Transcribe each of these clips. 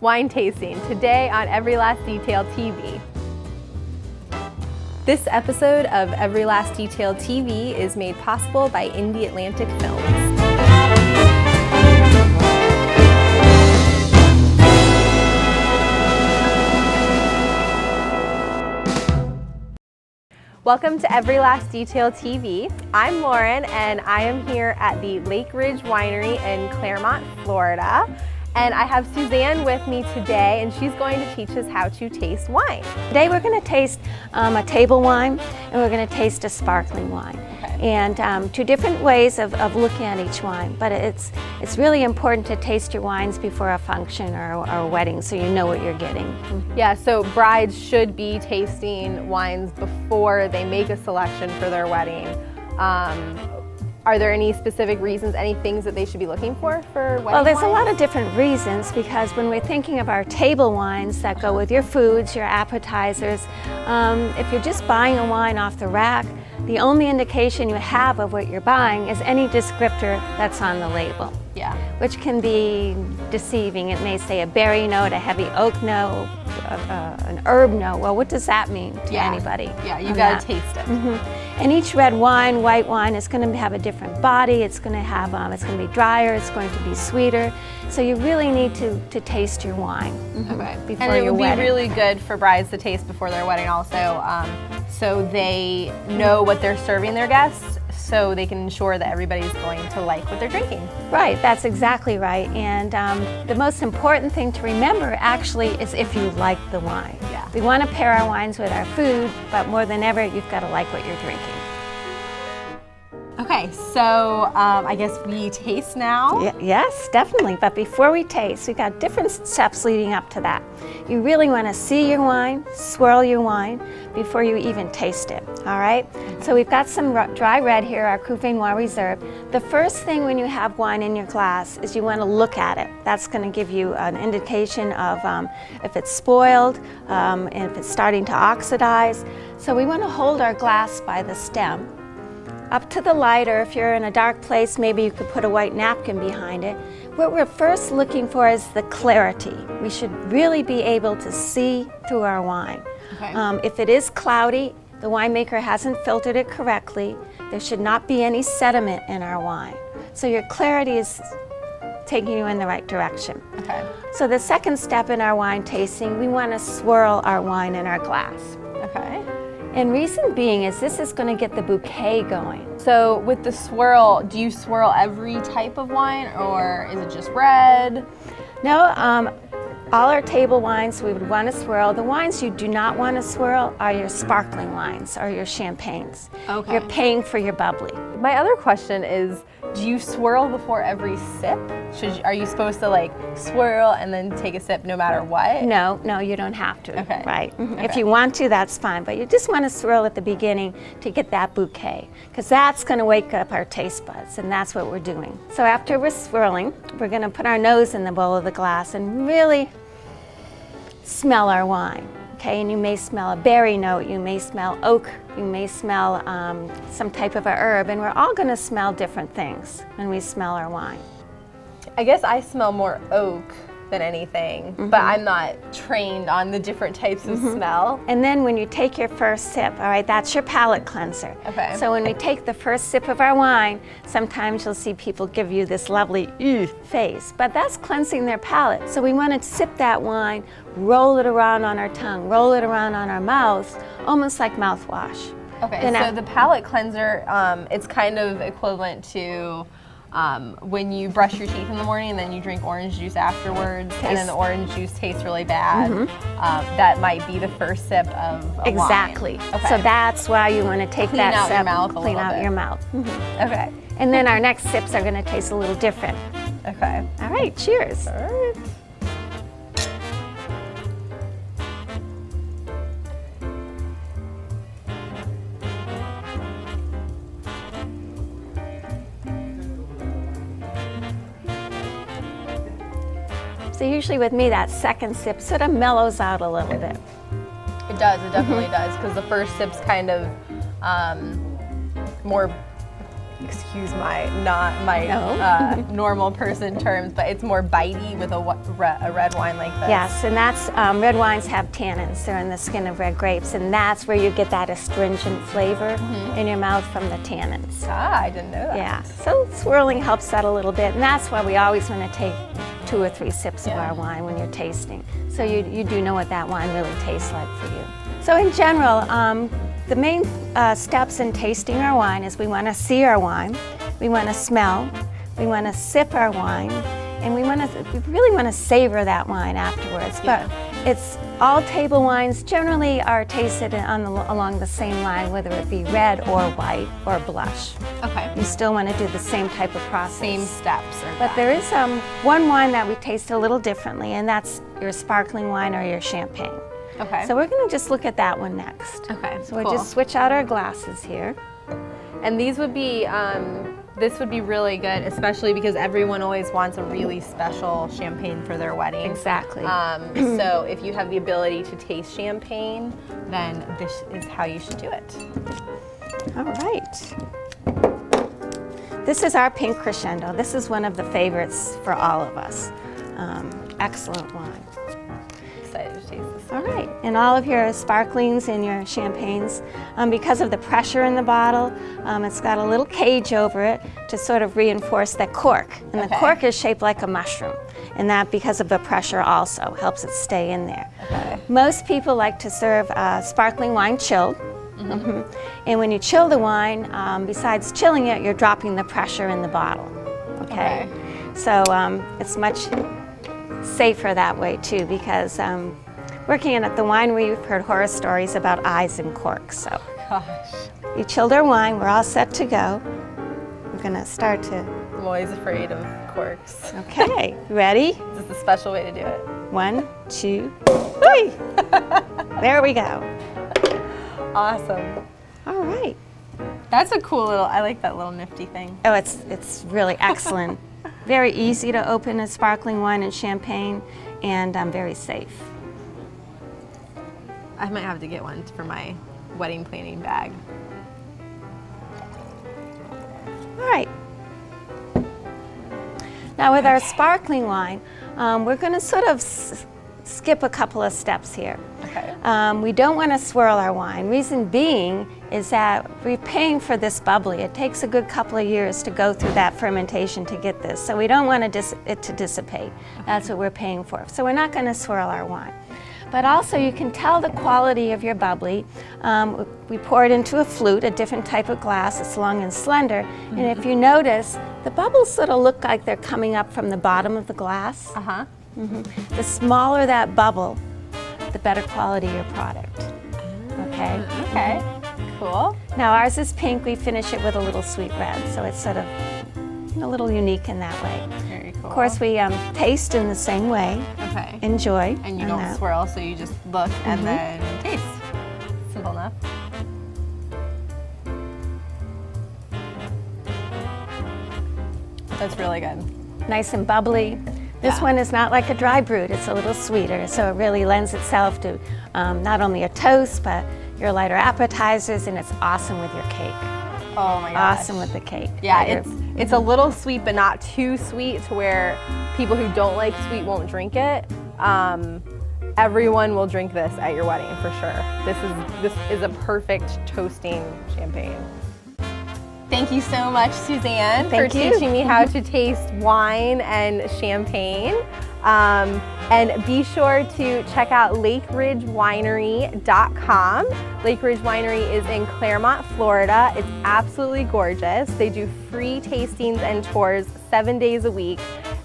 Wine tasting today on Every Last Detail TV. This episode of Every Last Detail TV is made possible by Indie Atlantic Films. Welcome to Every Last Detail TV. I'm Lauren and I am here at the Lake Ridge Winery in Claremont, Florida. And I have Suzanne with me today and she's going to teach us how to taste wine. Today we're going to taste a table wine and we're going to taste a sparkling wine. Okay. And two different ways of looking at each wine, but it's really important to taste your wines before a function or a wedding so you know what you're getting. Yeah, so brides should be tasting wines before they make a selection for their wedding. Are there any specific reasons, any things that they should be looking for wedding Well, there's wines? a lot of different reasons because when we're thinking of our table wines that go with your foods, your appetizers, if you're just buying a wine off the rack, the only indication you have of what you're buying is any descriptor that's on the label. Yeah. Which can be deceiving. It may say a berry note, a heavy oak note, an herb note. Well, what does that mean to anybody? Yeah, you gotta taste it. And each red wine, white wine, is going to have a different body. It's going to have, it's going to be drier. It's going to be sweeter. So you really need to taste your wine before and it your would wedding. be really good for brides to taste before their wedding also, so they know what they're serving their guests, so they can ensure that everybody's going to like what they're drinking. Right, that's exactly right. And the most important thing to remember actually is if you like the wine. Yeah. We want to pair our wines with our food, but more than ever, you've got to like what you're drinking. Okay, so I guess we taste now. Yes, definitely. But before we taste, we've got different steps leading up to that. You really want to see your wine, swirl your wine before you even taste it. All right? So we've got some dry red here, our Cuvée Noir Reserve. The first thing when you have wine in your glass is you want to look at it. That's going to give you an indication of if it's spoiled, and if it's starting to oxidize. So we want to hold our glass by the stem up to the light, or if you're in a dark place, maybe you could put a white napkin behind it. What we're first looking for is the clarity. We should really be able to see through our wine. Okay. If it is cloudy, the winemaker hasn't filtered it correctly. There should not be any sediment in our wine. So your clarity is taking you in the right direction. Okay. So the second step in our wine tasting, we want to swirl our wine in our glass. Okay. And reason being is this is going to get the bouquet going. So with the swirl, do you swirl every type of wine or is it just red? No, all our table wines we would want to swirl. The wines you do not want to swirl are your sparkling wines or your champagnes. Okay. You're paying for your bubbly. My other question is, do you swirl before every sip? Are you supposed to like swirl and then take a sip no matter what? No, you don't have to. Okay. Right. Okay. If you want to, that's fine. But you just want to swirl at the beginning to get that bouquet, because that's going to wake up our taste buds, and that's what we're doing. So after we're swirling, we're going to put our nose in the bowl of the glass and really smell our wine. Okay, and you may smell a berry note, you may smell oak, you may smell some type of a herb, and we're all going to smell different things when we smell our wine. I guess I smell more oak than anything, but I'm not trained on the different types of smell. And then when you take your first sip, all right, that's your palate cleanser. Okay. So when we take the first sip of our wine, sometimes you'll see people give you this lovely face, but that's cleansing their palate. So we want to sip that wine, roll it around on our tongue, roll it around on our mouths, almost like mouthwash. Okay, Then so the palate cleanser, it's kind of equivalent to when you brush your teeth in the morning and then you drink orange juice afterwards, and then the orange juice tastes really bad. That might be the first sip of a Exactly. wine. Okay. So that's why you want to take Clean that out your sip, mouth a clean little out bit. your mouth. Okay. And then our next sips are going to taste a little different. Okay. All right, cheers. All right. So usually with me, that second sip sort of mellows out a little bit. It does, it definitely does, because the first sip's kind of more excuse my not my normal person terms, but it's more bitey with a red wine like this. Yes, and that's red wines have tannins. They're in the skin of red grapes, and that's where you get that astringent flavor in your mouth from the tannins. Ah, I didn't know that. Yeah, so swirling helps that a little bit, and that's why we always want to take 2 or 3 sips of our wine when you're tasting, so you do know what that wine really tastes like for you. So in general, the main steps in tasting our wine is we want to see our wine, we want to smell, we want to sip our wine, and we really want to savor that wine afterwards. But it's all table wines generally are tasted along the same line, whether it be red or white or blush. Okay. You still want to do the same type of process. Same steps. But there is one wine that we taste a little differently, and that's your sparkling wine or your champagne. Okay. So we're going to just look at that one next. Okay. So we'll just switch out our glasses here. And these would be, this would be really good, especially because everyone always wants a really special champagne for their wedding. Exactly. So if you have the ability to taste champagne, then this is how you should do it. All right. This is our pink crescendo. This is one of the favorites for all of us. Excellent wine. Excited to taste this. All right, and all of your sparklings and your champagnes, because of the pressure in the bottle, it's got a little cage over it to sort of reinforce that cork. And the cork is shaped like a mushroom, and that, because of the pressure, also helps it stay in there. Okay. Most people like to serve sparkling wine chilled. And when you chill the wine, besides chilling it, you're dropping the pressure in the bottle. Okay. So it's much safer that way too, because working at the winery, we've heard horror stories about eyes and corks. So you chilled our wine, we're all set to go. We're gonna start to. I'm always afraid of corks. Okay, ready? This is a special way to do it. 1, 2, 3. There we go. Awesome. All right. That's a cool little, I like that little nifty thing. Oh, it's really excellent. Very easy to open a sparkling wine and champagne, and very safe. I might have to get one for my wedding planning bag. All right. Now with our sparkling wine, we're going to sort of skip a couple of steps here. Okay. We don't want to swirl our wine. Reason being is that we're paying for this bubbly. It takes a good couple of years to go through that fermentation to get this. So we don't want it to dissipate. That's what we're paying for. So we're not going to swirl our wine. But also you can tell the quality of your bubbly. We pour it into a flute, a different type of glass. It's long and slender. And if you notice, the bubbles sort of look like they're coming up from the bottom of the glass. The smaller that bubble, the better quality your product. Okay? Okay. Cool. Now ours is pink. We finish it with a little sweet red, so it's sort of a little unique in that way. Very cool. Of course, we taste in the same way. Okay. Enjoy. And you don't swirl, so you just look and then taste. Simple enough. That's really good. Nice and bubbly. This one is not like a dry brewed. It's a little sweeter, so it really lends itself to not only a toast, but your lighter appetizers, and it's awesome with your cake. Oh my gosh. Awesome with the cake. Yeah, it's a little sweet, but not too sweet to where people who don't like sweet won't drink it. Everyone will drink this at your wedding for sure. This is a perfect toasting champagne. Thank you so much, Suzanne, for teaching me how to taste wine and champagne. And be sure to check out lakeridgewinery.com. Lake Ridge Winery is in Claremont, Florida. It's absolutely gorgeous. They do free tastings and tours 7 days a week,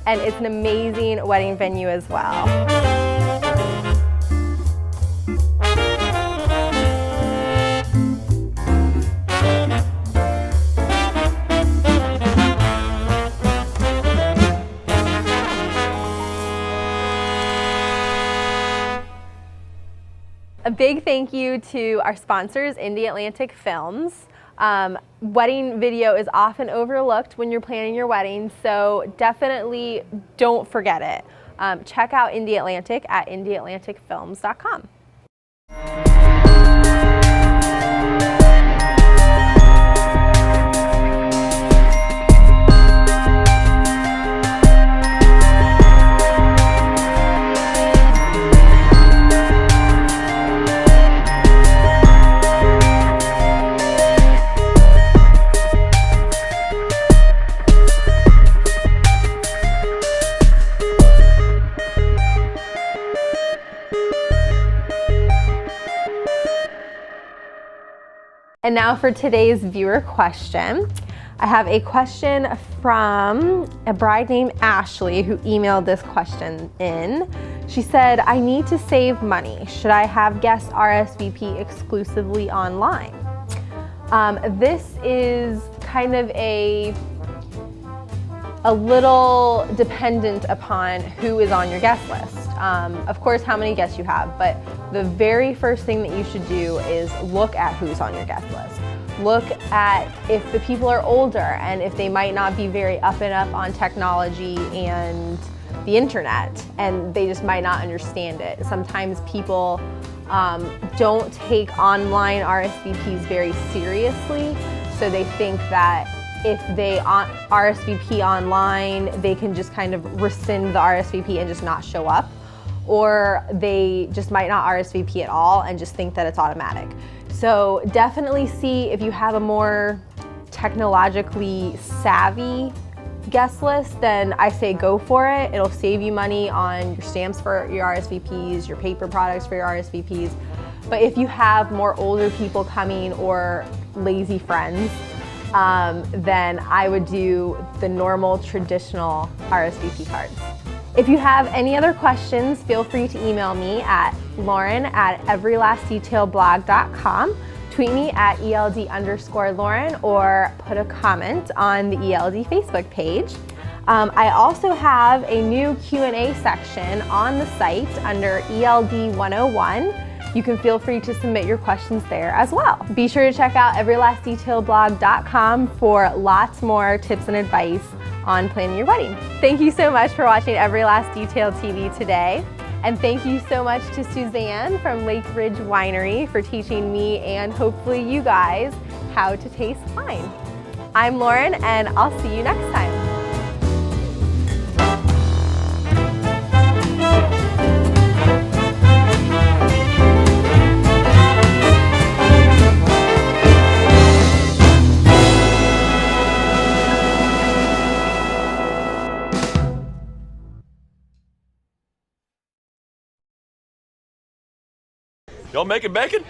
and it's an amazing wedding venue as well. A big thank you to our sponsors, Indie Atlantic Films. Wedding video is often overlooked when you're planning your wedding, so definitely don't forget it. Check out Indie Atlantic at indieatlanticfilms.com. And now for today's viewer question. I have a question from a bride named Ashley who emailed this question in. She said, I need to save money. Should I have guests RSVP exclusively online? This is kind of a little dependent upon who is on your guest list. Of course, how many guests you have, but the very first thing that you should do is look at who's on your guest list. Look at if the people are older and if they might not be very up and up on technology and the internet, and they just might not understand it. Sometimes people don't take online RSVPs very seriously, so they think that if they RSVP online, they can just kind of rescind the RSVP and just not show up, or they just might not RSVP at all and just think that it's automatic. So definitely see if you have a more technologically savvy guest list, then I say go for it. It'll save you money on your stamps for your RSVPs, your paper products for your RSVPs. But if you have more older people coming or lazy friends, then I would do the normal traditional RSVP cards. If you have any other questions, feel free to email me at lauren@everylastdetailblog.com, tweet me at ELD_Lauren, or put a comment on the ELD Facebook page. I also have a new Q&A section on the site under ELD 101. You can feel free to submit your questions there as well. Be sure to check out everylastdetailblog.com for lots more tips and advice on planning your wedding. Thank you so much for watching Every Last Detail TV today. And thank you so much to Suzanne from Lake Ridge Winery for teaching me and hopefully you guys how to taste wine. I'm Lauren, and I'll see you next time. Y'all making bacon?